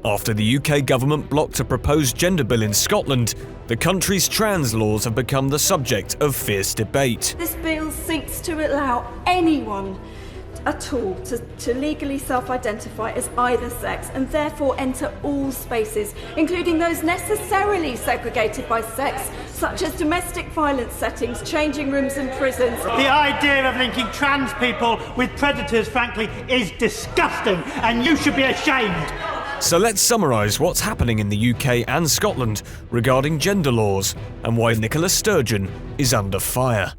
After the UK government blocked a proposed gender bill in Scotland, the country's trans laws have become the subject of fierce debate. This bill seeks to allow anyone at all to legally self-identify as either sex and therefore enter all spaces, including those necessarily segregated by sex, such as domestic violence settings, changing rooms and prisons. The idea of linking trans people with predators, frankly, is disgusting, and you should be ashamed. So let's summarise what's happening in the UK and Scotland regarding gender laws and why Nicola Sturgeon is under fire.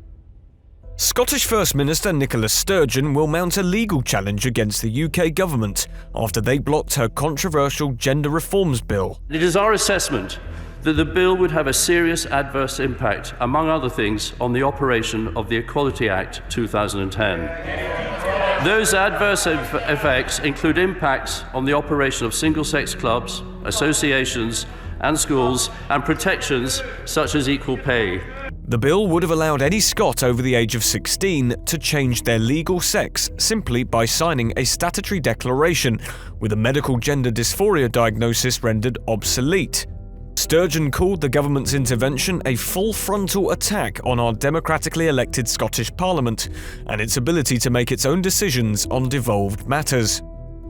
Scottish First Minister Nicola Sturgeon will mount a legal challenge against the UK government after they blocked her controversial gender reforms bill. It is our assessment that the bill would have a serious adverse impact, among other things, on the operation of the Equality Act 2010. Those adverse effects include impacts on the operation of single-sex clubs, associations and schools, and protections such as equal pay. The bill would have allowed any Scot over the age of 16 to change their legal sex simply by signing a statutory declaration with a medical gender dysphoria diagnosis rendered obsolete. Sturgeon called the government's intervention a full frontal attack on our democratically elected Scottish Parliament and its ability to make its own decisions on devolved matters.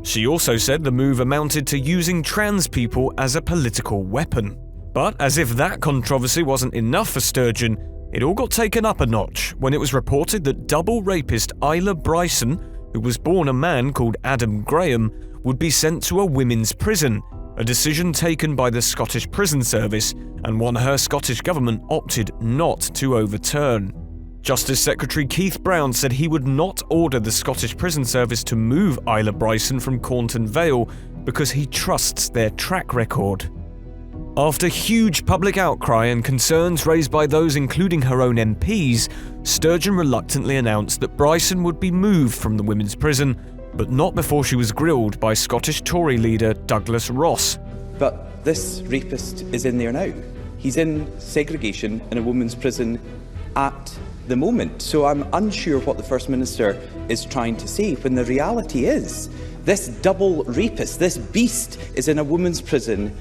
She also said the move amounted to using trans people as a political weapon. But as if that controversy wasn't enough for Sturgeon, it all got taken up a notch when it was reported that double rapist Isla Bryson, who was born a man called Adam Graham, would be sent to a women's prison, a decision taken by the Scottish Prison Service and one her Scottish government opted not to overturn. Justice Secretary Keith Brown said he would not order the Scottish Prison Service to move Isla Bryson from Cornton Vale because he trusts their track record. After huge public outcry and concerns raised by those including her own MPs, Sturgeon reluctantly announced that Bryson would be moved from the women's prison, but not before she was grilled by Scottish Tory leader Douglas Ross. But this rapist is in there now. He's in segregation in a women's prison at the moment. So I'm unsure what the First Minister is trying to say, when the reality is this double rapist, this beast, is in a women's prison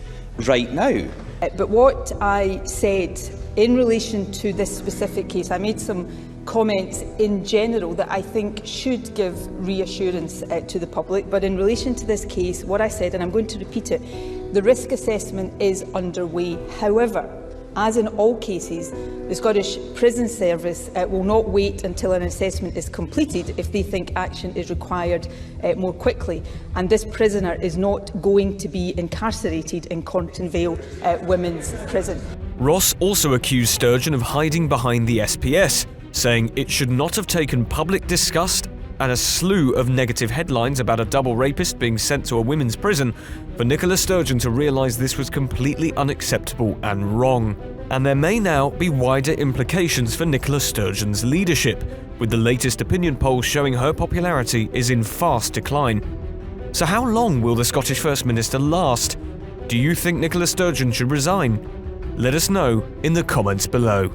right now. But what I said in relation to this specific case, I made some comments in general that I think should give reassurance to the public. But in relation to this case, what I said, and I'm going to repeat it, the risk assessment is underway. However, as in all cases, the Scottish Prison Service will not wait until an assessment is completed if they think action is required more quickly. And this prisoner is not going to be incarcerated in Cornton Vale Women's Prison. Ross also accused Sturgeon of hiding behind the SPS, saying it should not have taken public disgust and a slew of negative headlines about a double rapist being sent to a women's prison for Nicola Sturgeon to realise this was completely unacceptable and wrong. And there may now be wider implications for Nicola Sturgeon's leadership, with the latest opinion polls showing her popularity is in fast decline. So how long will the Scottish First Minister last? Do you think Nicola Sturgeon should resign? Let us know in the comments below.